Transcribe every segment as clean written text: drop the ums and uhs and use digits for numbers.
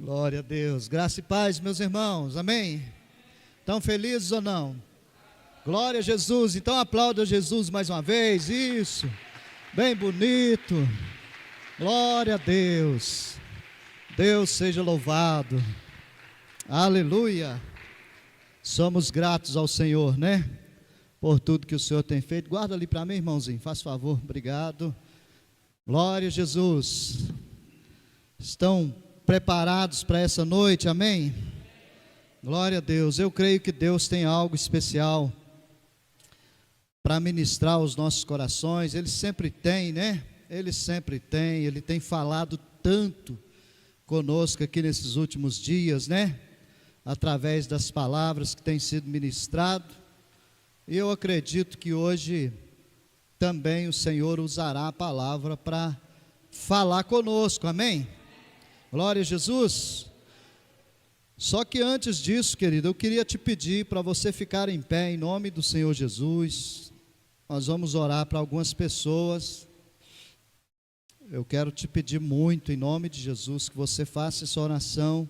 Glória a Deus, graça e paz, meus irmãos, amém? Estão felizes ou não? Glória a Jesus, então aplauda Jesus mais uma vez, isso, bem bonito, glória a Deus, Deus seja louvado, aleluia, somos gratos ao Senhor, né? Por tudo que o Senhor tem feito. Guarda ali para mim, irmãozinho, faz favor, obrigado, glória a Jesus. Estão preparados para essa noite, amém? Glória a Deus, eu creio que Deus tem algo especial para ministrar aos nossos corações. Ele sempre tem, né? Ele sempre tem, Ele tem falado tanto conosco aqui nesses últimos dias, né? Através das palavras que têm sido ministrado, e eu acredito que hoje também o Senhor usará a palavra para falar conosco, amém? Glória a Jesus. Só que antes disso, querido, eu queria te pedir para você ficar em pé em nome do Senhor Jesus. Nós vamos orar para algumas pessoas. Eu quero te pedir muito em nome de Jesus que você faça essa oração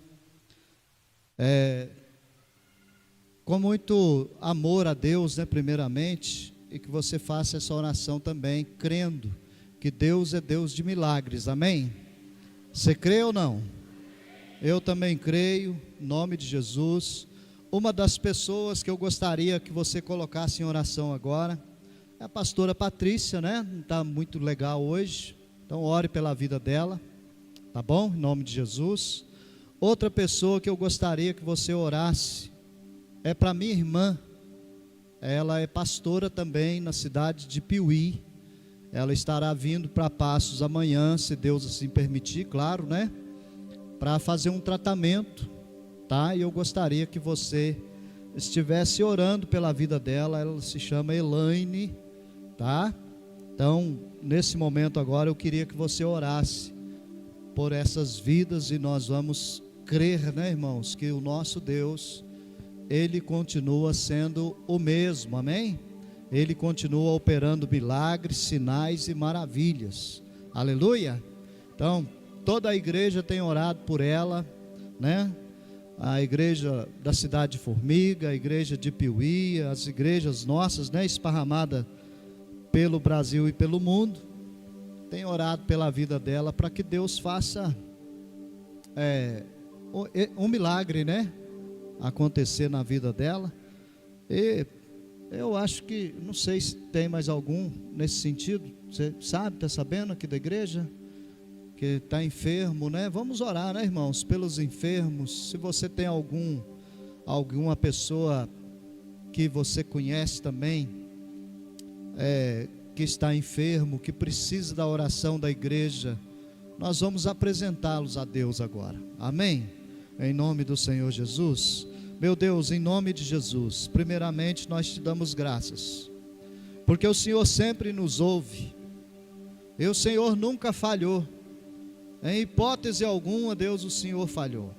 com muito amor a Deus, né, primeiramente, e que você faça essa oração também crendo que Deus é Deus de milagres, amém? Você crê ou não? Eu também creio, em nome de Jesus. Uma das pessoas que eu gostaria que você colocasse em oração agora é a pastora Patrícia, né? Não está muito legal hoje, então ore pela vida dela, tá bom? Em nome de Jesus. Outra pessoa que eu gostaria que você orasse é para minha irmã. Ela é pastora também na cidade de Piuí. Ela estará vindo para Passos amanhã, se Deus assim permitir, claro, né? Para fazer um tratamento, tá? E eu gostaria que você estivesse orando pela vida dela. Ela se chama Elaine, tá? Então, nesse momento agora, eu queria que você orasse por essas vidas, e nós vamos crer, né, irmãos, que o nosso Deus, Ele continua sendo o mesmo, amém? Ele continua operando milagres, sinais e maravilhas, aleluia. Então, toda a igreja tem orado por ela, né? A igreja da cidade de Formiga, a igreja de Piuí, as igrejas nossas, né, esparramadas pelo Brasil e pelo mundo, tem orado pela vida dela, para que Deus faça um milagre, né, acontecer na vida dela. E eu acho que, não sei se tem mais algum nesse sentido. Você sabe, está sabendo aqui da igreja que está enfermo, né? Vamos orar, né, irmãos, pelos enfermos. Se você tem alguma pessoa que você conhece também, que está enfermo, que precisa da oração da igreja, nós vamos apresentá-los a Deus agora, amém? Em nome do Senhor Jesus. Meu Deus, em nome de Jesus, primeiramente nós te damos graças, porque o Senhor sempre nos ouve, e o Senhor nunca falhou, em hipótese alguma, Deus, o Senhor falhou,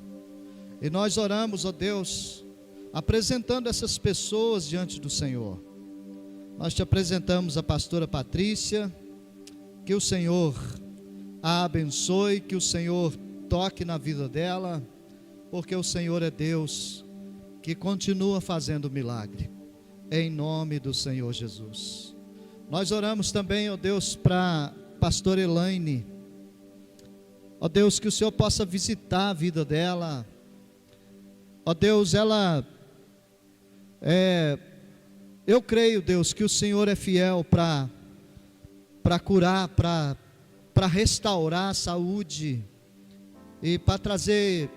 e nós oramos, ó Deus, apresentando essas pessoas diante do Senhor. Nós te apresentamos a pastora Patrícia, que o Senhor a abençoe, que o Senhor toque na vida dela, porque o Senhor é Deus que continua fazendo milagre, em nome do Senhor Jesus. Nós oramos também, ó Deus, para pastora Elaine, ó Deus, que o Senhor possa visitar a vida dela, ó Deus, eu creio, Deus, que o Senhor é fiel para curar, para restaurar a saúde, e para trazer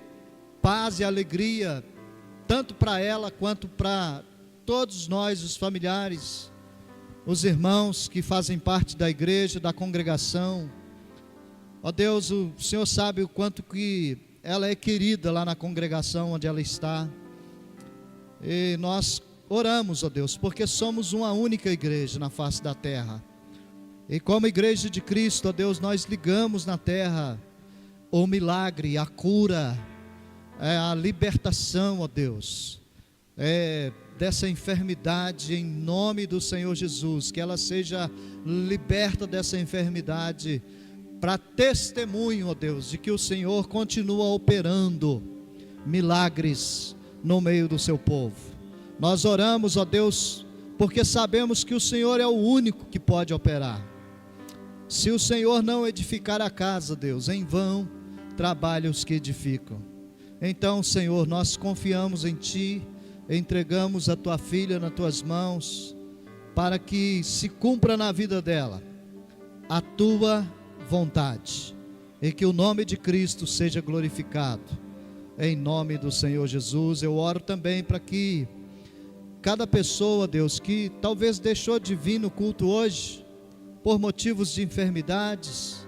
paz e alegria, tanto para ela quanto para todos nós, os familiares, os irmãos que fazem parte da igreja, da congregação. Ó Deus, o Senhor sabe o quanto que ela é querida lá na congregação onde ela está, e nós oramos, ó Deus, porque somos uma única igreja na face da terra, e como igreja de Cristo, ó Deus, nós ligamos na terra o milagre, a cura, a libertação, ó Deus, dessa enfermidade, em nome do Senhor Jesus, que ela seja liberta dessa enfermidade, para testemunho, ó Deus, de que o Senhor continua operando milagres no meio do seu povo. Nós oramos, ó Deus, porque sabemos que o Senhor é o único que pode operar. Se o Senhor não edificar a casa, Deus, em vão trabalham os que edificam. Então, Senhor, nós confiamos em Ti, entregamos a Tua filha nas Tuas mãos, para que se cumpra na vida dela a Tua vontade, e que o nome de Cristo seja glorificado, em nome do Senhor Jesus. Eu oro também para que cada pessoa, Deus, que talvez deixou de vir no culto hoje, por motivos de enfermidades,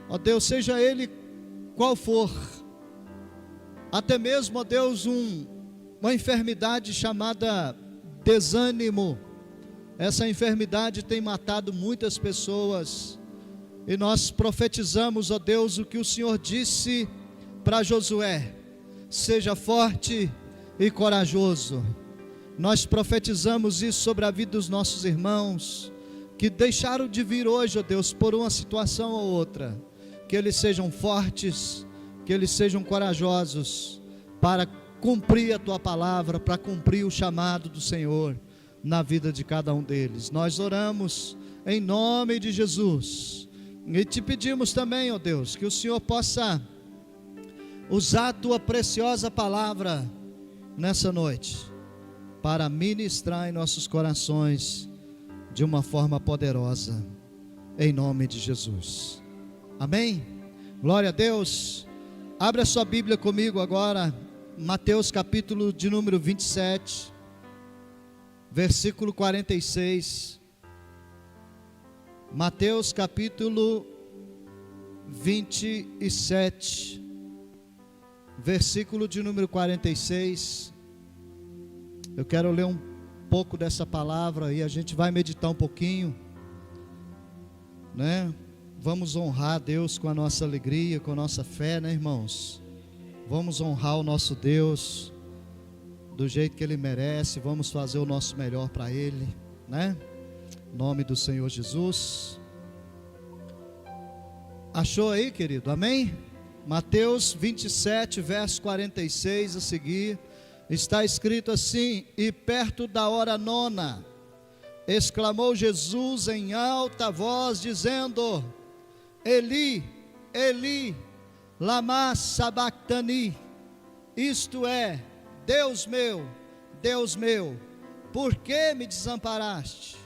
ó Deus, seja ele qual for, até mesmo, ó Deus, uma enfermidade chamada desânimo. Essa enfermidade tem matado muitas pessoas, e nós profetizamos, ó Deus, o que o Senhor disse para Josué: seja forte e corajoso. Nós profetizamos isso sobre a vida dos nossos irmãos, que deixaram de vir hoje, ó Deus, por uma situação ou outra, que eles sejam fortes, que eles sejam corajosos, para cumprir a Tua palavra, para cumprir o chamado do Senhor na vida de cada um deles. Nós oramos em nome de Jesus, e Te pedimos também, ó Deus, que o Senhor possa usar a Tua preciosa palavra nessa noite, para ministrar em nossos corações de uma forma poderosa, em nome de Jesus, amém? Glória a Deus. Abra sua Bíblia comigo agora, Mateus capítulo de número 27, versículo 46, Mateus capítulo 27, versículo de número 46, eu quero ler um pouco dessa palavra e a gente vai meditar um pouquinho, né? Vamos honrar Deus com a nossa alegria, com a nossa fé, né, irmãos? Vamos honrar o nosso Deus do jeito que Ele merece, vamos fazer o nosso melhor para Ele, né? Em nome do Senhor Jesus. Achou aí, querido? Amém? Mateus 27, verso 46 a seguir. Está escrito assim: e perto da hora nona, exclamou Jesus em alta voz, dizendo: Eli, Eli, lama sabactani, isto é, Deus meu, por que me desamparaste?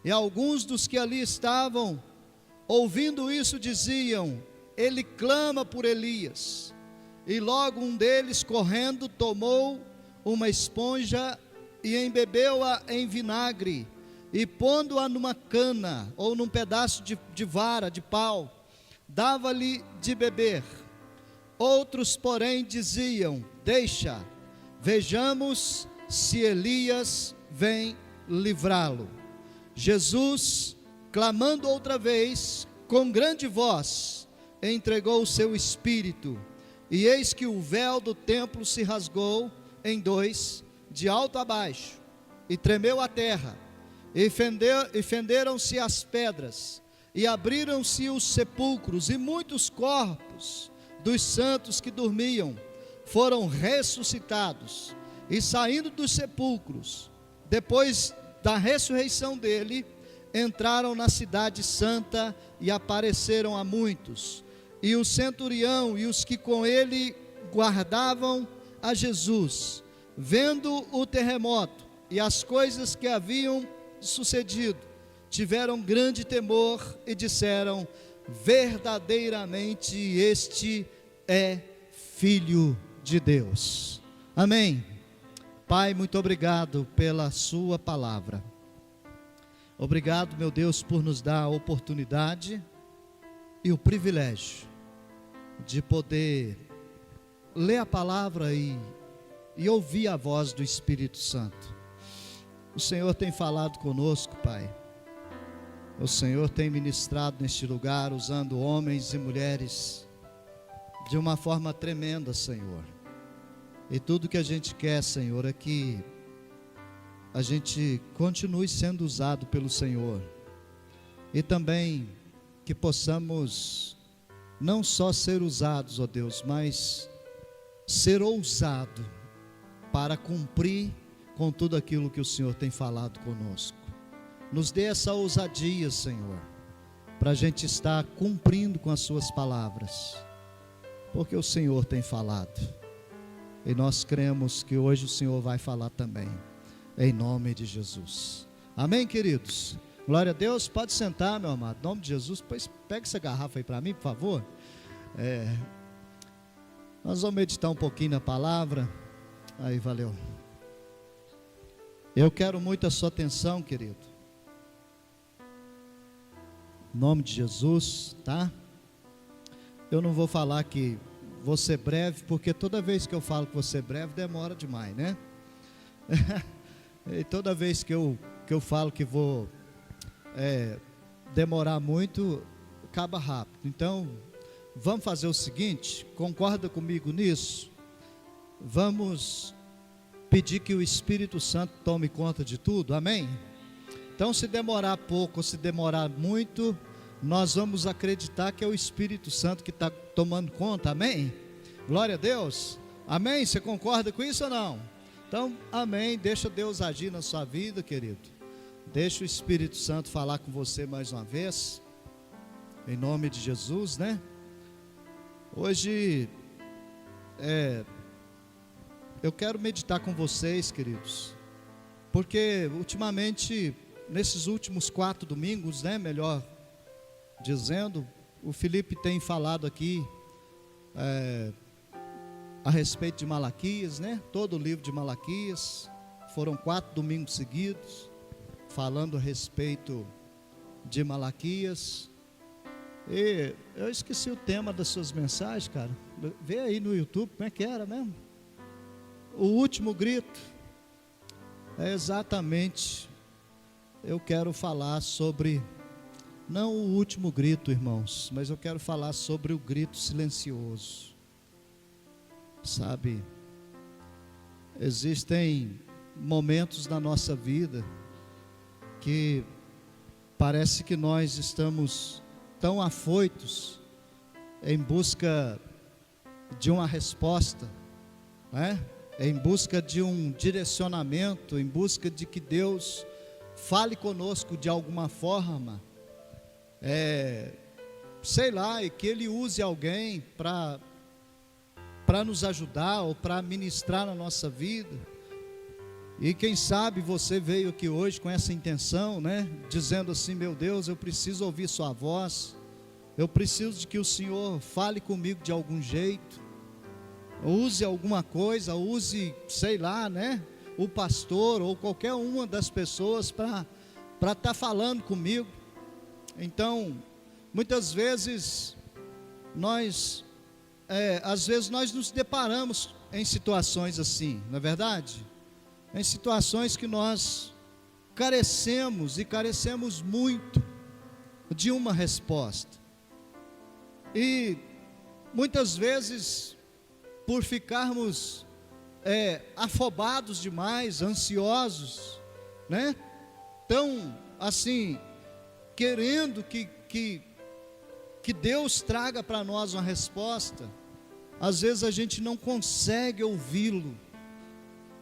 E alguns dos que ali estavam, ouvindo isso, diziam: ele clama por Elias. E logo um deles, correndo, tomou uma esponja e embebeu-a em vinagre, e pondo-a numa cana, ou num pedaço de vara, de pau, dava-lhe de beber. Outros, porém, diziam: deixa, vejamos se Elias vem livrá-lo. Jesus, clamando outra vez, com grande voz, entregou o seu espírito. E eis que o véu do templo se rasgou em dois, de alto a baixo, e tremeu a terra, e fenderam-se as pedras, e abriram-se os sepulcros, e muitos corpos dos santos que dormiam foram ressuscitados, e saindo dos sepulcros, depois da ressurreição dele, entraram na cidade santa e apareceram a muitos. E o centurião e os que com ele guardavam a Jesus, vendo o terremoto e as coisas que haviam sucedido, tiveram grande temor e disseram: verdadeiramente este é Filho de Deus. Amém. Pai, muito obrigado pela sua palavra. Obrigado, meu Deus, por nos dar a oportunidade e o privilégio de poder ler a palavra e ouvir a voz do Espírito Santo. O Senhor tem falado conosco, Pai. O Senhor tem ministrado neste lugar, usando homens e mulheres de uma forma tremenda, Senhor. E tudo que a gente quer, Senhor, é que a gente continue sendo usado pelo Senhor, e também que possamos não só ser usados, ó Deus, mas ser ousado para cumprir com tudo aquilo que o Senhor tem falado conosco. Nos dê essa ousadia, Senhor, para a gente estar cumprindo com as suas palavras, porque o Senhor tem falado, e nós cremos que hoje o Senhor vai falar também, em nome de Jesus. Amém, queridos? Glória a Deus. Pode sentar, meu amado, em nome de Jesus. Pois pega essa garrafa aí para mim, por favor. Nós vamos meditar um pouquinho na palavra. Aí, valeu. Eu quero muito a sua atenção, querido, em nome de Jesus, tá? Eu não vou falar que vou ser breve, porque toda vez que eu falo que vou ser breve, demora demais, né? E toda vez que eu falo que vou demorar muito, acaba rápido. Então, vamos fazer o seguinte, concorda comigo nisso? Vamos pedir que o Espírito Santo tome conta de tudo, amém? Então, se demorar pouco ou se demorar muito, nós vamos acreditar que é o Espírito Santo que está tomando conta, amém? Glória a Deus, amém? Você concorda com isso ou não? Então, amém, deixa Deus agir na sua vida, querido. Deixa o Espírito Santo falar com você mais uma vez, em nome de Jesus, né? Hoje, eu quero meditar com vocês, queridos, porque ultimamente, nesses últimos 4 domingos, né, melhor dizendo, o Felipe tem falado aqui a respeito de Malaquias, né? Todo o livro de Malaquias. Foram 4 domingos seguidos falando a respeito de Malaquias. E eu esqueci o tema das suas mensagens, cara. Vê aí no YouTube como é que era mesmo. O último grito. É exatamente, eu quero falar sobre, não o último grito, irmãos, mas eu quero falar sobre o grito silencioso. Sabe, existem momentos na nossa vida que parece que nós estamos tão afoitos em busca de uma resposta, né? Em busca de um direcionamento, em busca de que Deus fale conosco de alguma forma, sei lá, e que Ele use alguém para nos ajudar ou para ministrar na nossa vida. E quem sabe você veio aqui hoje com essa intenção, né? Dizendo assim: meu Deus, eu preciso ouvir sua voz, eu preciso de que o Senhor fale comigo de algum jeito, use alguma coisa, use, sei lá, né? O pastor ou qualquer uma das pessoas para estar falando comigo. Então, muitas vezes às vezes nós nos deparamos em situações assim, não é verdade? Em situações que nós carecemos muito de uma resposta. E muitas vezes, por ficarmos afobados demais, ansiosos, né? Tão assim, querendo que Deus traga para nós uma resposta, às vezes a gente não consegue ouvi-lo,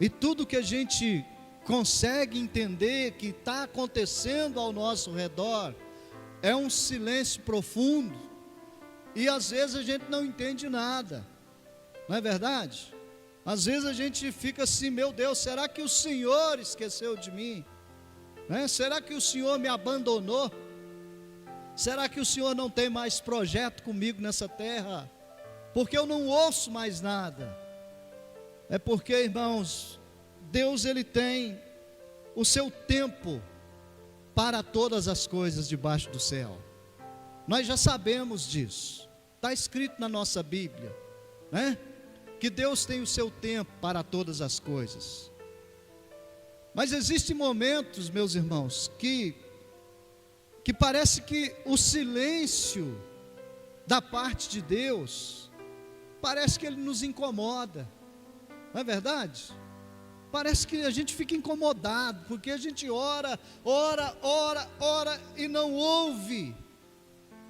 e tudo que a gente consegue entender que está acontecendo ao nosso redor é um silêncio profundo, e às vezes a gente não entende nada, não é verdade? Às vezes a gente fica assim: meu Deus, será que o Senhor esqueceu de mim? Né? Será que o Senhor me abandonou? Será que o Senhor não tem mais projeto comigo nessa terra? Porque eu não ouço mais nada. É porque, irmãos, Deus, Ele tem o seu tempo para todas as coisas debaixo do céu. Nós já sabemos disso, está escrito na nossa Bíblia, né? Que Deus tem o seu tempo para todas as coisas. Mas existem momentos, meus irmãos, que parece que o silêncio da parte de Deus, parece que Ele nos incomoda, não é verdade? Parece que a gente fica incomodado, porque a gente ora e não ouve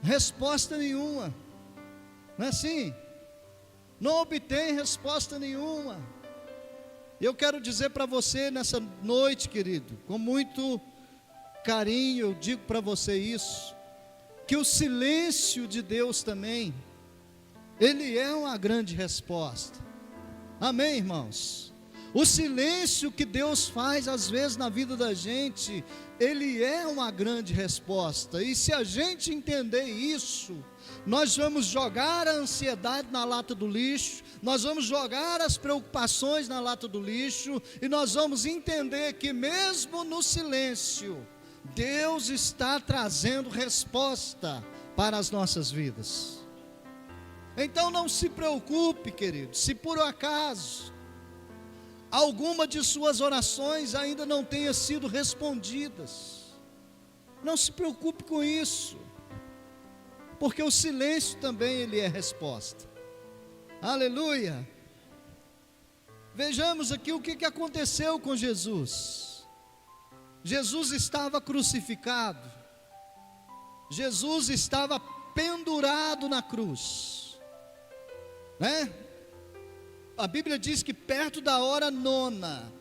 resposta nenhuma. Não é assim? Não obtém resposta nenhuma. Eu quero dizer para você nessa noite, querido, com muito carinho, eu digo para você isso, que o silêncio de Deus também, ele é uma grande resposta. Amém, irmãos? O silêncio que Deus faz às vezes na vida da gente, ele é uma grande resposta. E se a gente entender isso, nós vamos jogar a ansiedade na lata do lixo, nós vamos jogar as preocupações na lata do lixo, e nós vamos entender que mesmo no silêncio, Deus está trazendo resposta para as nossas vidas. Então não se preocupe, querido, se por acaso alguma de suas orações ainda não tenha sido respondidas. Não se preocupe com isso, porque o silêncio também ele é resposta. Aleluia. Vejamos aqui o que aconteceu com Jesus. Jesus estava crucificado, Jesus estava pendurado na cruz, né? A Bíblia diz que perto da hora nona,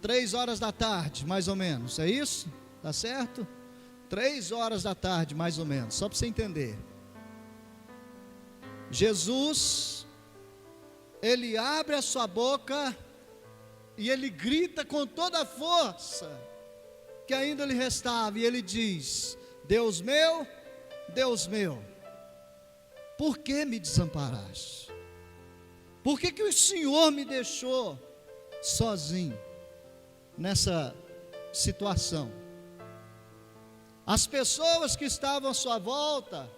3 horas da tarde, mais ou menos, é isso? Tá certo? 3 horas da tarde, mais ou menos, só para você entender. Jesus, ele abre a sua boca e ele grita com toda a força que ainda lhe restava, e ele diz: Deus meu, por que me desamparaste? Por que o Senhor me deixou sozinho nessa situação? As pessoas que estavam à sua volta,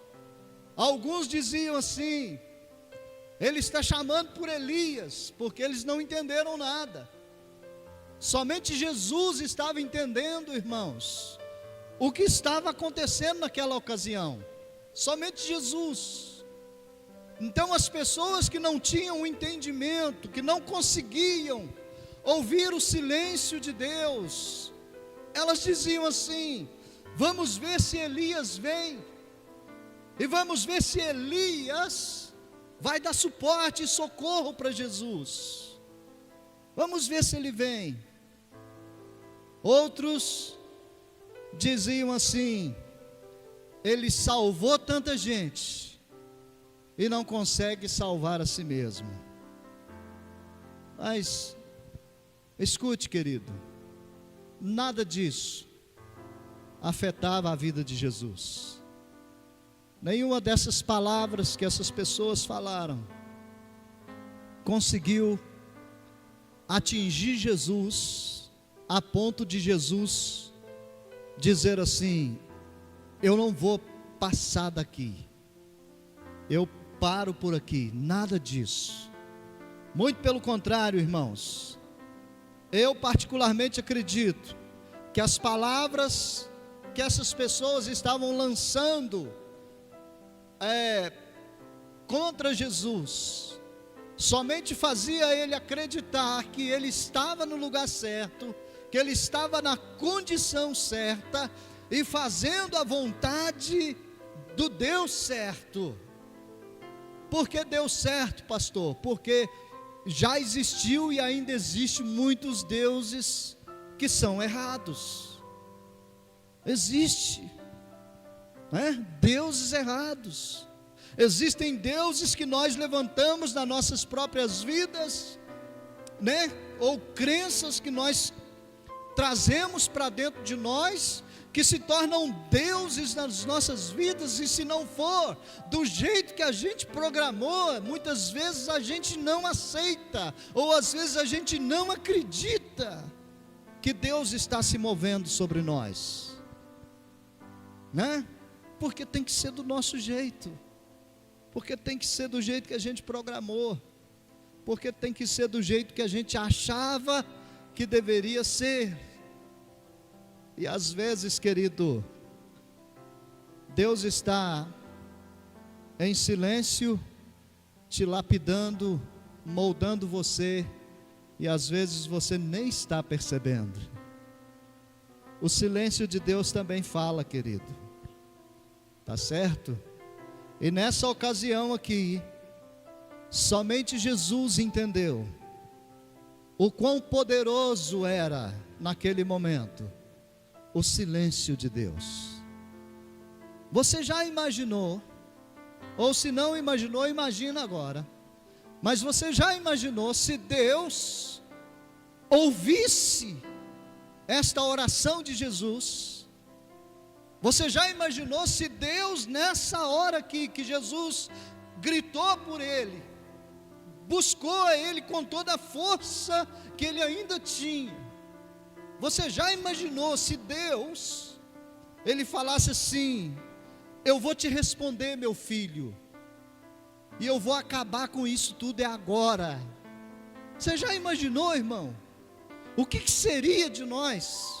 alguns diziam assim: ele está chamando por Elias, porque eles não entenderam nada. Somente Jesus estava entendendo, irmãos, o que estava acontecendo naquela ocasião. Somente Jesus. Então as pessoas que não tinham o entendimento, que não conseguiam ouvir o silêncio de Deus, elas diziam assim: vamos ver se Elias vem, e vamos ver se Elias vai dar suporte e socorro para Jesus. Vamos ver se ele vem. Outros diziam assim: ele salvou tanta gente e não consegue salvar a si mesmo. Mas escute, querido, nada disso afetava a vida de Jesus. Nenhuma dessas palavras que essas pessoas falaram conseguiu atingir Jesus a ponto de Jesus dizer assim: eu não vou passar daqui, eu paro por aqui. Nada disso. Muito pelo contrário, irmãos. Eu particularmente acredito que as palavras que essas pessoas estavam lançando contra Jesus somente fazia ele acreditar que ele estava no lugar certo, que ele estava na condição certa e fazendo a vontade do Deus certo. Por que deu certo, pastor? Porque já existiu e ainda existe muitos deuses que são errados. Existe, né? Deuses errados. Existem deuses que nós levantamos nas nossas próprias vidas, né? Ou crenças que nós trazemos para dentro de nós, que se tornam deuses nas nossas vidas, e se não for do jeito que a gente programou, muitas vezes a gente não aceita, ou às vezes a gente não acredita que Deus está se movendo sobre nós, né? Porque tem que ser do nosso jeito, porque tem que ser do jeito que a gente programou, porque tem que ser do jeito que a gente achava que deveria ser. E às vezes, querido, Deus está em silêncio, te lapidando, moldando você, e às vezes você nem está percebendo. O silêncio de Deus também fala, querido. Tá certo? E nessa ocasião aqui, somente Jesus entendeu o quão poderoso era naquele momento o silêncio de Deus. Você já imaginou, ou se não imaginou, imagina agora, mas você já imaginou se Deus ouvisse esta oração de Jesus? Você já imaginou se Deus, nessa hora que Jesus gritou por ele, buscou a ele com toda a força que ele ainda tinha, você já imaginou se Deus, ele falasse assim: eu vou te responder, meu filho, e eu vou acabar com isso tudo, é agora. Você já imaginou, irmão? O que seria de nós?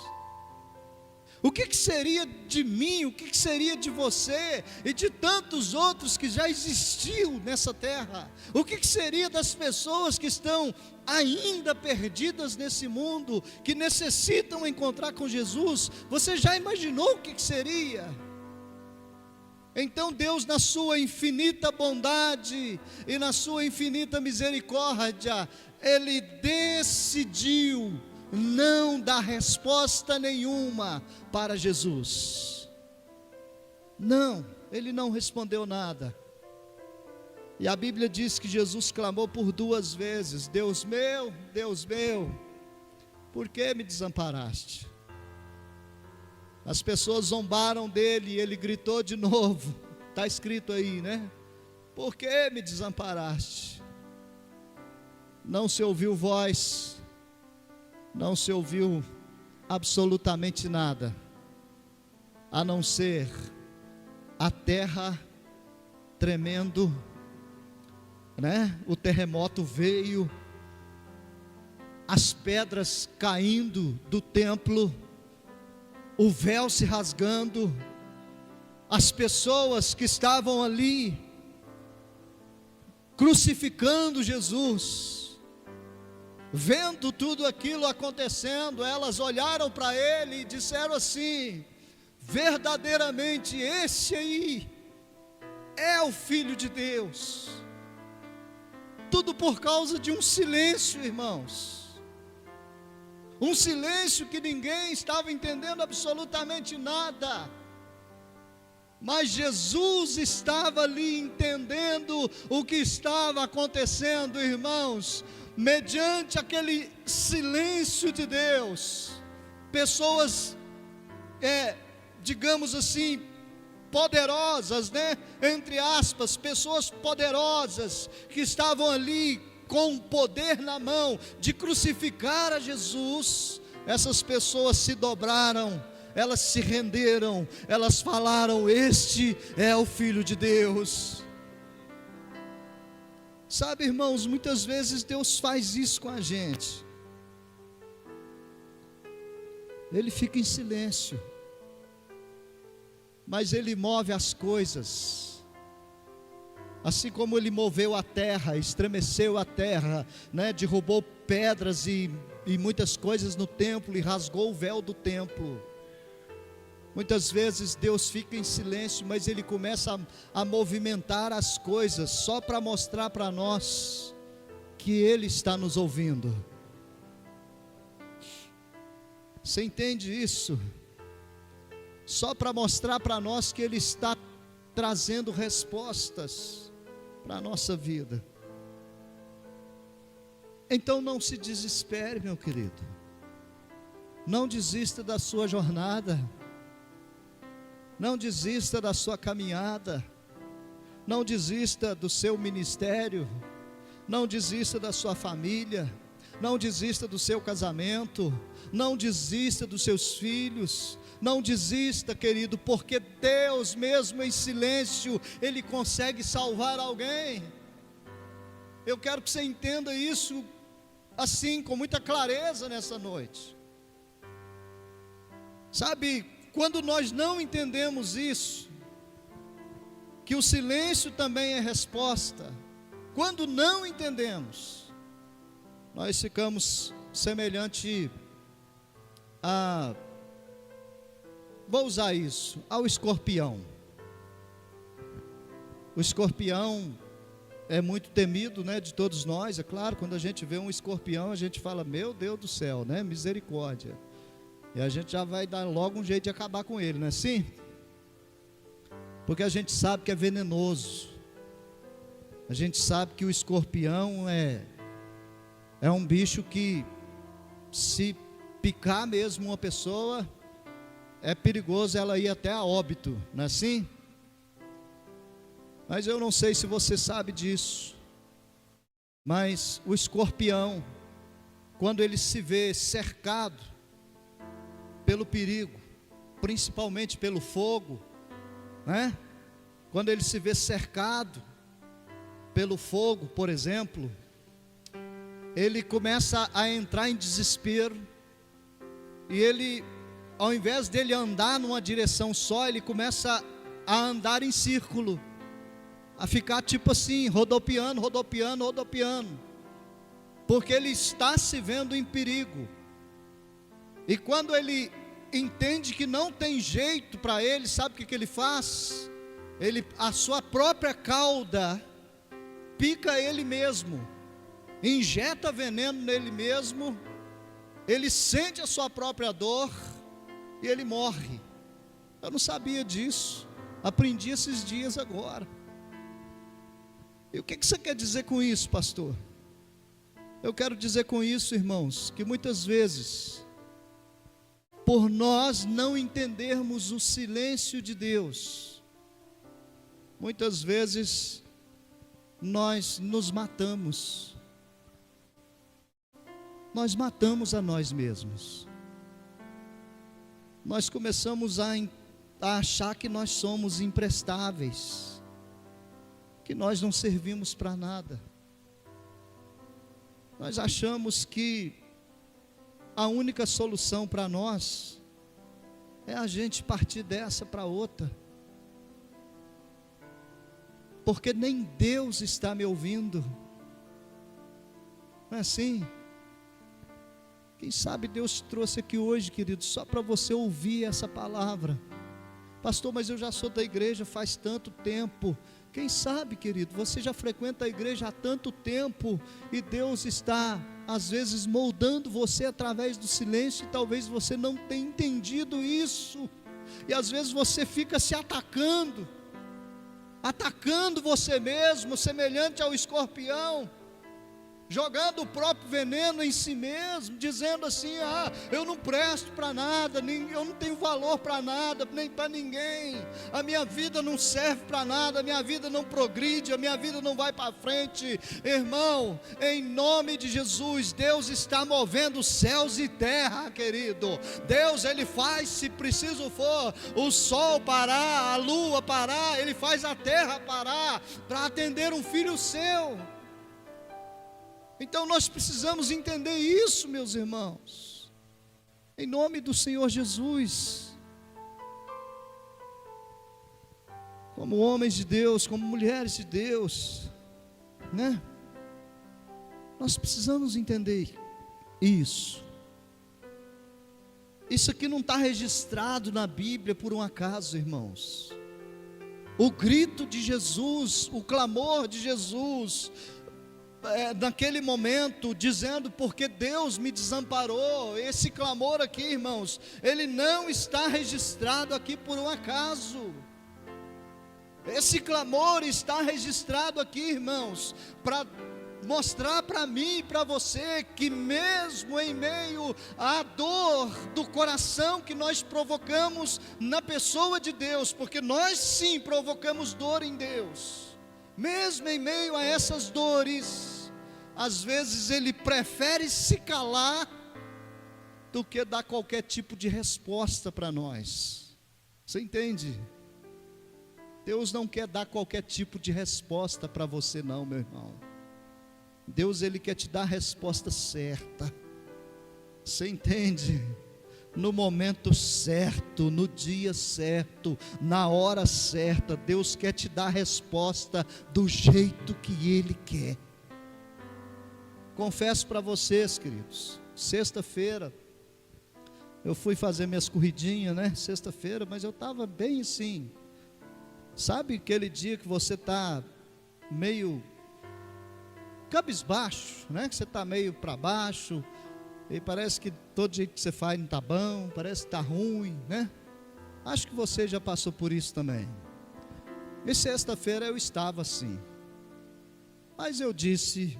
O que seria de mim? O que seria de você e de tantos outros que já existiu nessa terra? O que seria das pessoas que estão ainda perdidas nesse mundo, que necessitam encontrar com Jesus? Você já imaginou o que seria? Então Deus, na sua infinita bondade e na sua infinita misericórdia, Ele decidiu não dar resposta nenhuma para Jesus. Não, Ele não respondeu nada. E a Bíblia diz que Jesus clamou por 2 vezes: Deus meu, por que me desamparaste? As pessoas zombaram dele e ele gritou de novo. Está escrito aí, né? Por que me desamparaste? Não se ouviu voz, não se ouviu absolutamente nada, a não ser a terra tremendo, né? O terremoto veio, as pedras caindo do templo, o véu se rasgando, as pessoas que estavam ali crucificando Jesus, vendo tudo aquilo acontecendo, elas olharam para ele e disseram assim: verdadeiramente esse aí é o Filho de Deus. Tudo por causa de um silêncio, irmãos. Um silêncio que ninguém estava entendendo absolutamente nada. Mas Jesus estava ali entendendo o que estava acontecendo, irmãos. Mediante aquele silêncio de Deus, pessoas, digamos assim, poderosas, né? Entre aspas, pessoas poderosas que estavam ali com o poder na mão de crucificar a Jesus. Essas pessoas se dobraram, elas se renderam, elas falaram: este é o Filho de Deus. Sabe, irmãos, muitas vezes Deus faz isso com a gente. Ele fica em silêncio, mas Ele move as coisas. Assim como Ele moveu a terra, estremeceu a terra, né? Derrubou pedras e muitas coisas no templo e rasgou o véu do templo. Muitas vezes Deus fica em silêncio, mas Ele começa a movimentar as coisas só para mostrar para nós que Ele está nos ouvindo. Você entende isso? Só para mostrar para nós que Ele está trazendo respostas para a nossa vida. Então não se desespere, meu querido. Não desista da sua jornada. Não desista da sua caminhada. Não desista do seu ministério. Não desista da sua família. Não desista do seu casamento. Não desista dos seus filhos. Não desista, querido, porque Deus, mesmo em silêncio, Ele consegue salvar alguém. Eu quero que você entenda isso assim, com muita clareza nessa noite. Sabe, quando nós não entendemos isso, que o silêncio também é resposta, quando não entendemos, nós ficamos semelhante a, vou usar isso, ao escorpião. O escorpião é muito temido, né, de todos nós. É claro, quando a gente vê um escorpião, a gente fala, meu Deus do céu, né, misericórdia. E a gente já vai dar logo um jeito de acabar com ele, não é assim? Porque a gente sabe que é venenoso. A gente sabe que o escorpião é um bicho que, se picar mesmo uma pessoa, é perigoso ela ir até a óbito, não é assim? Mas eu não sei se você sabe disso, mas o escorpião, quando ele se vê cercado pelo perigo, principalmente pelo fogo, né? Quando ele se vê cercado pelo fogo, por exemplo, ele começa a entrar em desespero, e ele, ao invés dele andar numa direção só, ele começa a andar em círculo, a ficar tipo assim, rodopiando, rodopiando, rodopiando, porque ele está se vendo em perigo. E quando ele entende que não tem jeito para ele, sabe o que ele faz? A sua própria cauda pica ele mesmo, injeta veneno nele mesmo, ele sente a sua própria dor e ele morre. Eu não sabia disso, aprendi esses dias agora. E o que você quer dizer com isso, pastor? Eu quero dizer com isso, irmãos, que muitas vezes, por nós não entendermos o silêncio de Deus, muitas vezes nós nos matamos. Nós matamos a nós mesmos. Nós começamos a achar que nós somos imprestáveis, que nós não servimos para nada. Nós achamos que a única solução para nós é a gente partir dessa para outra, porque nem Deus está me ouvindo, não é assim? Quem sabe Deus te trouxe aqui hoje, querido, só para você ouvir essa palavra. Pastor, mas eu já sou da igreja faz tanto tempo. Quem sabe, querido, você já frequenta a igreja há tanto tempo, e Deus está, às vezes, moldando você através do silêncio, e talvez você não tenha entendido isso, e às vezes você fica se atacando você mesmo, semelhante ao escorpião, jogando o próprio veneno em si mesmo, dizendo assim, eu não presto para nada, eu não tenho valor para nada, nem para ninguém, a minha vida não serve para nada, a minha vida não progride, a minha vida não vai para frente. Irmão, em nome de Jesus, Deus está movendo céus e terra, querido. Deus, Ele faz, se preciso for, o sol parar, a lua parar, Ele faz a terra parar, para atender um filho seu. Então nós precisamos entender isso, meus irmãos, em nome do Senhor Jesus. Como homens de Deus, como mulheres de Deus, né? Nós precisamos entender isso. Isso aqui não está registrado na Bíblia por um acaso, irmãos. O grito de Jesus, o clamor de Jesus, naquele momento, dizendo, porque Deus me desamparou, esse clamor aqui, irmãos, ele não está registrado aqui por um acaso. Esse clamor está registrado aqui, irmãos, para mostrar para mim e para você, que mesmo em meio à dor do coração que nós provocamos na pessoa de Deus, porque nós sim provocamos dor em Deus, mesmo em meio a essas dores, às vezes Ele prefere se calar do que dar qualquer tipo de resposta para nós. Você entende? Deus não quer dar qualquer tipo de resposta para você não, meu irmão. Deus, Ele quer te dar a resposta certa. Você entende? No momento certo, no dia certo, na hora certa, Deus quer te dar a resposta do jeito que Ele quer. Confesso para vocês, queridos, sexta-feira, eu fui fazer minhas corridinhas, né? Sexta-feira, mas eu estava bem assim, Sabe aquele dia que você está meio cabisbaixo, né? Que você está meio para baixo, e parece que todo jeito que você faz não está bom, parece que está ruim, né? Acho que você já passou por isso também. E sexta-feira eu estava assim, mas eu disse,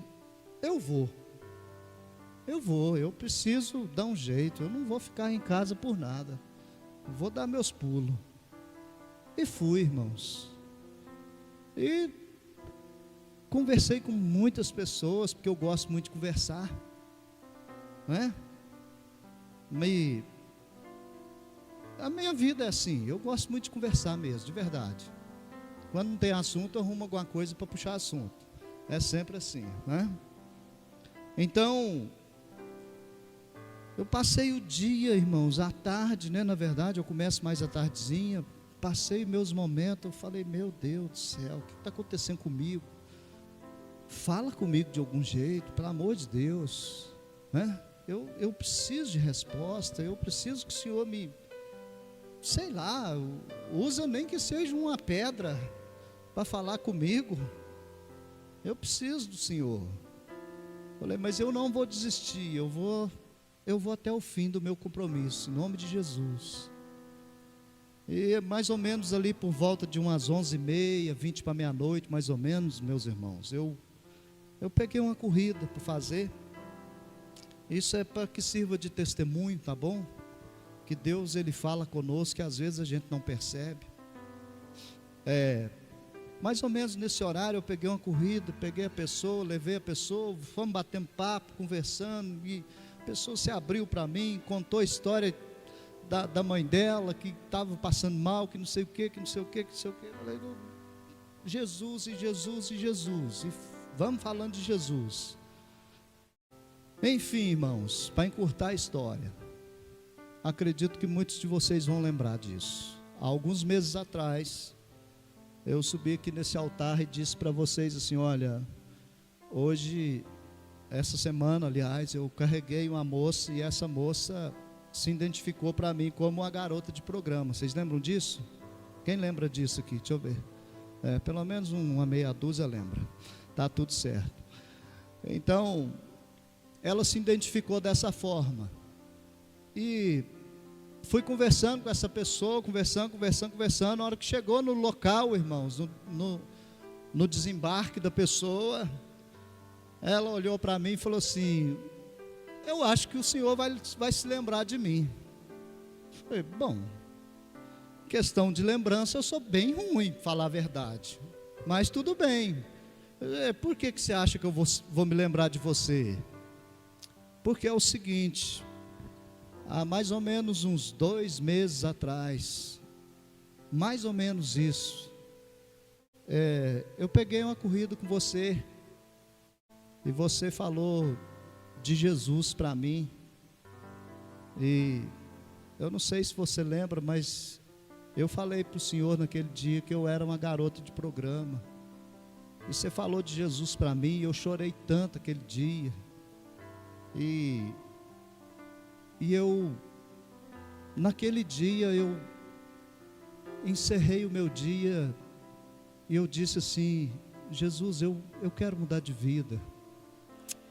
eu preciso dar um jeito, eu não vou ficar em casa por nada, vou dar meus pulos. E fui, irmãos, e conversei com muitas pessoas, porque eu gosto muito de conversar, né? A minha vida é assim, eu gosto muito de conversar mesmo, de verdade. Quando não tem assunto, eu arrumo alguma coisa para puxar assunto, é sempre assim, né? Então, eu passei o dia, irmãos, à tarde, né? Na verdade, eu começo mais à tardezinha, passei meus momentos, eu falei, meu Deus do céu, o que está acontecendo comigo? Fala comigo de algum jeito, pelo amor de Deus, né? Eu preciso de resposta, eu preciso que o Senhor me, sei lá, usa nem que seja uma pedra para falar comigo, eu preciso do Senhor. Falei, mas eu não vou desistir, eu vou até o fim do meu compromisso, em nome de Jesus. E mais ou menos ali por volta de umas 11h30, 20 para meia-noite, mais ou menos, meus irmãos, eu peguei uma corrida para fazer. Isso é para que sirva de testemunho, tá bom? Que Deus, Ele fala conosco, que às vezes a gente não percebe. Mais ou menos nesse horário eu peguei uma corrida, peguei a pessoa, levei a pessoa, fomos batendo papo, conversando, e a pessoa se abriu para mim, contou a história da mãe dela, que estava passando mal, que não sei o que, que não sei o que, que não sei o que. Eu falei, Jesus e Jesus e Jesus, e vamos falando de Jesus. Enfim, irmãos, para encurtar a história, acredito que muitos de vocês vão lembrar disso. Há alguns meses atrás, eu subi aqui nesse altar e disse para vocês assim, olha, hoje, essa semana, aliás, eu carreguei uma moça, e essa moça se identificou para mim como uma garota de programa. Vocês lembram disso? Quem lembra disso aqui? Deixa eu ver. Pelo menos uma meia dúzia lembra. Tá tudo certo. Então, ela se identificou dessa forma. E fui conversando com essa pessoa, conversando. Na hora que chegou no local, irmãos, no desembarque da pessoa, ela olhou para mim e falou assim, eu acho que o senhor vai se lembrar de mim. Falei, bom, questão de lembrança, eu sou bem ruim, para falar a verdade, mas tudo bem. Por que você acha que eu vou me lembrar de você? Porque é o seguinte, há mais ou menos uns 2 meses atrás, mais ou menos isso, eu peguei uma corrida com você, e você falou de Jesus para mim, e eu não sei se você lembra, mas eu falei para o senhor naquele dia que eu era uma garota de programa, e você falou de Jesus para mim, e eu chorei tanto aquele dia, e eu, naquele dia, eu encerrei o meu dia, e eu disse assim, Jesus, eu quero mudar de vida,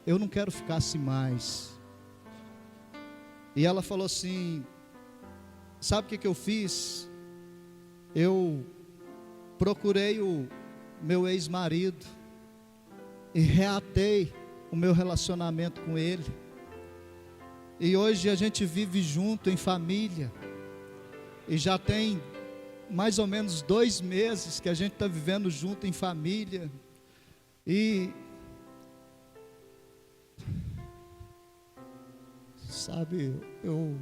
eu não quero ficar assim mais. E ela falou assim, sabe o que eu fiz? Eu procurei o meu ex-marido e reatei o meu relacionamento com ele, e hoje a gente vive junto em família, e já tem mais ou menos 2 meses que a gente está vivendo junto em família, e sabe, eu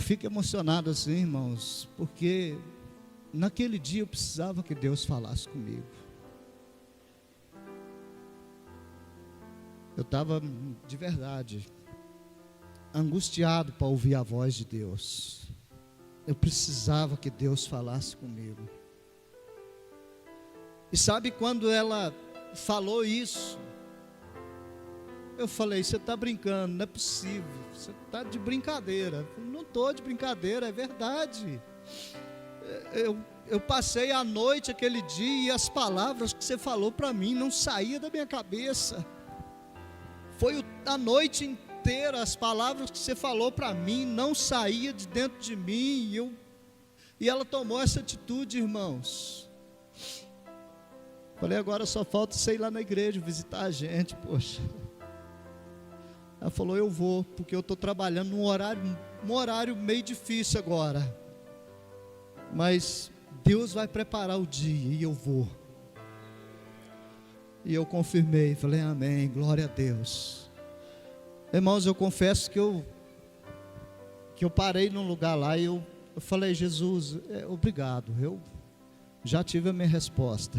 fico emocionado assim, irmãos, porque naquele dia eu precisava que Deus falasse comigo. Eu estava de verdade angustiado para ouvir a voz de Deus. Eu precisava que Deus falasse comigo. E sabe quando ela falou isso, eu falei, você está brincando, não é possível, você está de brincadeira. Eu falei, não estou de brincadeira, é verdade. eu passei a noite aquele dia e as palavras que você falou para mim não saíam da minha cabeça. Foi a noite inteira, as palavras que você falou para mim não saíam de dentro de mim. E ela tomou essa atitude, irmãos. Falei, agora só falta você ir lá na igreja visitar a gente, poxa. Ela falou, eu vou, porque eu estou trabalhando num horário meio difícil agora. Mas Deus vai preparar o dia e eu vou. E eu confirmei, falei, amém, glória a Deus. Irmãos, eu confesso que eu parei num lugar lá e eu falei, Jesus, obrigado, eu já tive a minha resposta.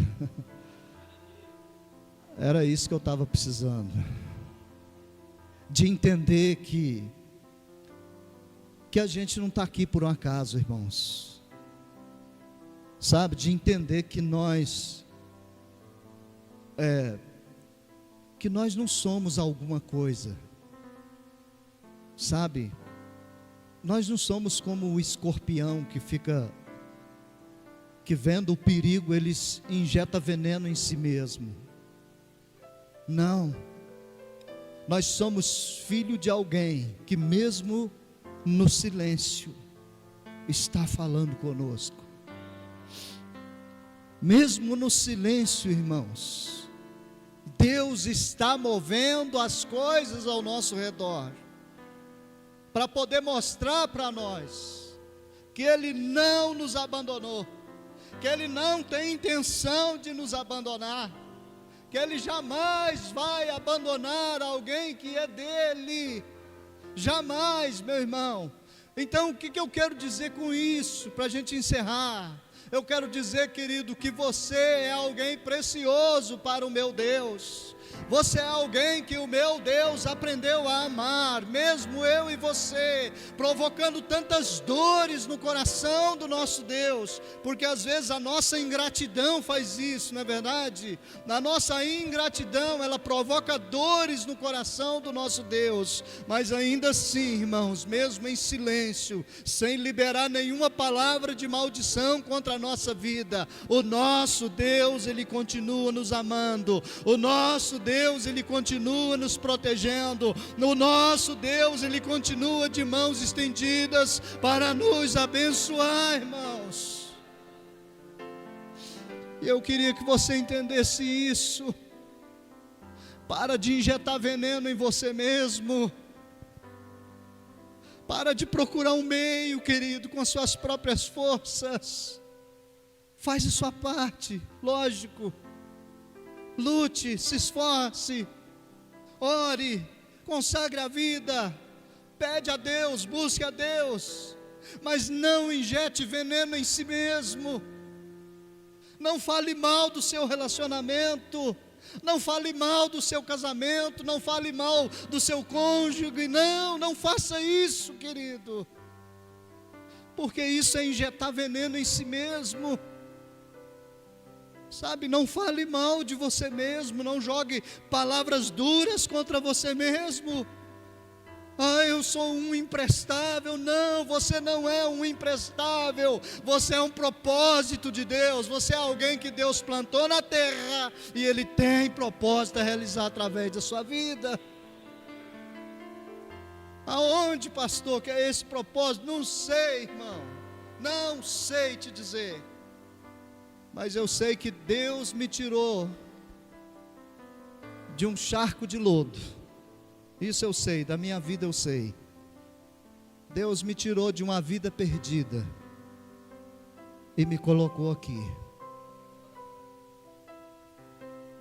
Era isso que eu estava precisando. De entender que a gente não está aqui por um acaso, irmãos. Sabe, de entender que nós não somos alguma coisa. Sabe, nós não somos como o escorpião que vendo o perigo, ele injeta veneno em si mesmo. Não, nós somos filho de alguém que mesmo no silêncio está falando conosco. Mesmo no silêncio, irmãos, Deus está movendo as coisas ao nosso redor, para poder mostrar para nós, que Ele não nos abandonou, que Ele não tem intenção de nos abandonar, que Ele jamais vai abandonar alguém que é dEle, jamais, meu irmão. Então o que eu quero dizer com isso, para a gente encerrar? Eu quero dizer, querido, que você é alguém precioso para o meu Deus. Você é alguém que o meu Deus aprendeu a amar, mesmo eu e você, provocando tantas dores no coração do nosso Deus, porque às vezes a nossa ingratidão faz isso, não é verdade? A nossa ingratidão, ela provoca dores no coração do nosso Deus, mas ainda assim, irmãos, mesmo em silêncio, sem liberar nenhuma palavra de maldição contra a nossa vida, o nosso Deus, Ele continua nos amando, o nosso Deus, Ele continua nos protegendo, o nosso Deus, Ele continua de mãos estendidas para nos abençoar, irmãos. E eu queria que você entendesse isso. Para de injetar veneno em você mesmo. Para de procurar um meio, querido, com as suas próprias forças. Faz a sua parte, lógico. Lute, se esforce, ore, consagre a vida, pede a Deus, busque a Deus, mas não injete veneno em si mesmo. Não fale mal do seu relacionamento, não fale mal do seu casamento, não fale mal do seu cônjuge, não faça isso, querido, porque isso é injetar veneno em si mesmo. Sabe, não fale mal de você mesmo, não jogue palavras duras contra você mesmo. Eu sou um imprestável. Não, você não é um imprestável, você é um propósito de Deus, você é alguém que Deus plantou na terra, e Ele tem propósito a realizar através da sua vida. Aonde, pastor, que é esse propósito? Não sei, irmão, não sei te dizer, mas eu sei que Deus me tirou de um charco de lodo. Isso eu sei, da minha vida eu sei. Deus me tirou de uma vida perdida e me colocou aqui.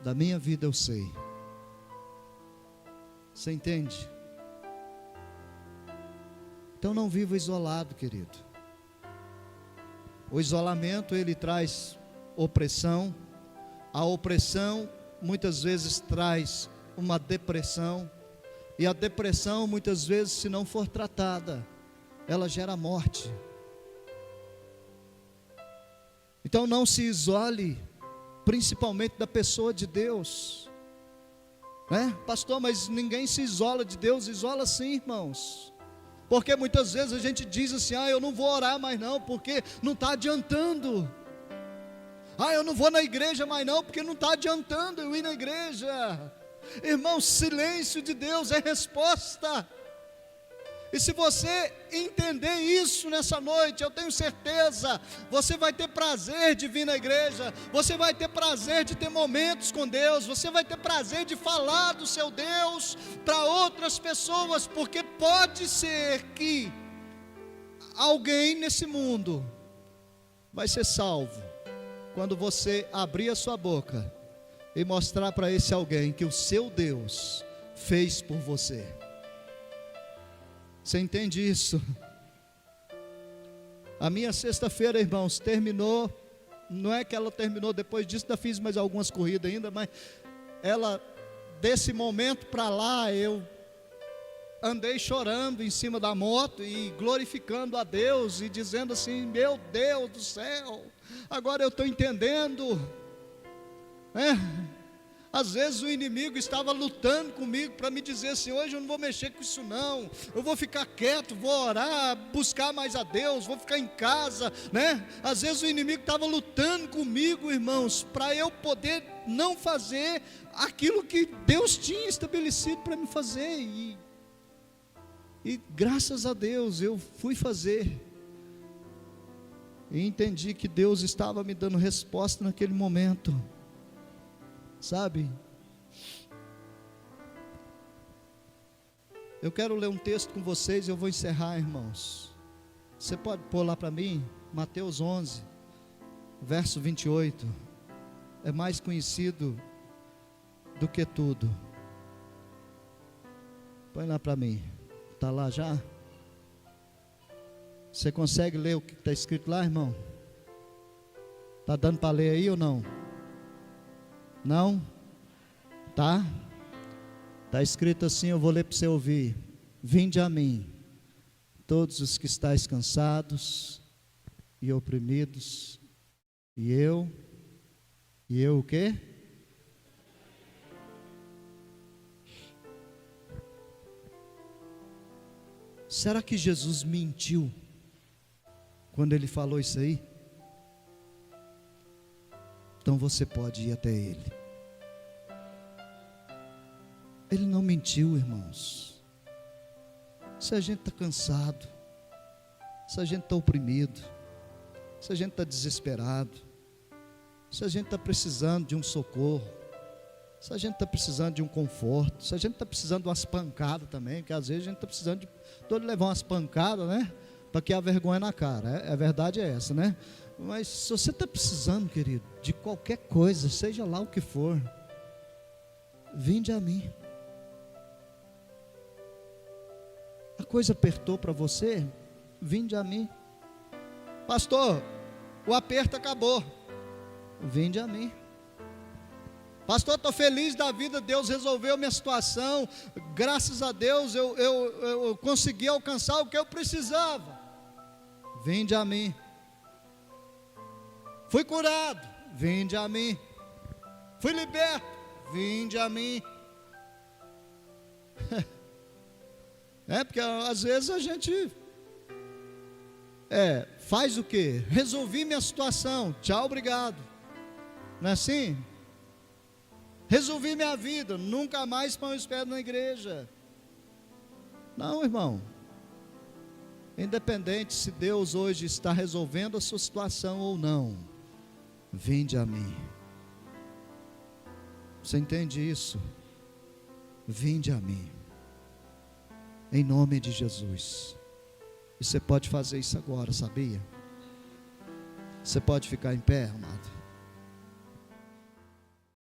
Da minha vida eu sei. Você entende? Então não viva isolado, querido. O isolamento, ele traz opressão. A opressão muitas vezes traz uma depressão, e a depressão muitas vezes, se não for tratada, ela gera morte. Então não se isole, principalmente da pessoa de Deus, né? Pastor, mas ninguém se isola de Deus. Isola sim, irmãos. Porque muitas vezes a gente diz assim: eu não vou orar mais não, porque não está adiantando. Eu não vou na igreja mais não, porque não está adiantando eu ir na igreja. Irmão, silêncio de Deus é resposta. E se você entender isso nessa noite, eu tenho certeza, você vai ter prazer de vir na igreja, você vai ter prazer de ter momentos com Deus, você vai ter prazer de falar do seu Deus para outras pessoas, porque pode ser que alguém nesse mundo vai ser salvo quando você abrir a sua boca e mostrar para esse alguém que o seu Deus fez por você. Você entende isso? A minha sexta-feira, irmãos, terminou. Não é que ela terminou depois disso, ainda fiz mais algumas corridas ainda, mas ela, desse momento para lá, eu andei chorando em cima da moto e glorificando a Deus e dizendo assim: meu Deus do céu, agora eu estou entendendo, Às vezes o inimigo estava lutando comigo para me dizer assim: hoje eu não vou mexer com isso não, eu vou ficar quieto, vou orar, buscar mais a Deus, vou ficar em casa, Às vezes o inimigo estava lutando comigo, irmãos, para eu poder não fazer aquilo que Deus tinha estabelecido para me fazer, e graças a Deus eu fui fazer, e entendi que Deus estava me dando resposta naquele momento. Sabe, eu quero ler um texto com vocês, eu vou encerrar, irmãos. Você pode pôr lá para mim, Mateus 11, verso 28, é mais conhecido do que tudo. Põe lá para mim, está lá já? Você consegue ler o que está escrito lá, irmão? Está dando para ler aí ou não? Não? Tá? Está escrito assim, eu vou ler para você ouvir: vinde a mim, todos os que estáis cansados e oprimidos, e eu o quê? Será que Jesus mentiu quando ele falou isso aí? Então você pode ir até Ele. Ele não mentiu, irmãos. Se a gente está cansado, se a gente está oprimido, se a gente está desesperado, se a gente está precisando de um socorro, se a gente está precisando de um conforto, se a gente está precisando de umas pancadas também, porque às vezes a gente está precisando de levar umas pancadas, para que a vergonha na cara, a verdade é essa, Mas se você está precisando, querido, de qualquer coisa, seja lá o que for, vinde a mim. A coisa apertou para você, vinde a mim. Pastor, o aperto acabou, vinde a mim. Pastor, estou feliz da vida, Deus resolveu minha situação, graças a Deus eu consegui alcançar o que eu precisava, vinde a mim. Fui curado, vinde a mim. Fui liberto, vinde a mim. Porque às vezes a gente faz o quê? Resolvi minha situação, tchau, obrigado. Não é assim? Resolvi minha vida, nunca mais põe os pés na igreja. Não, irmão. Independente se Deus hoje está resolvendo a sua situação ou não, vinde a mim. Você entende isso? Vinde a mim, em nome de Jesus. E você pode fazer isso agora, sabia? Você pode ficar em pé, amado.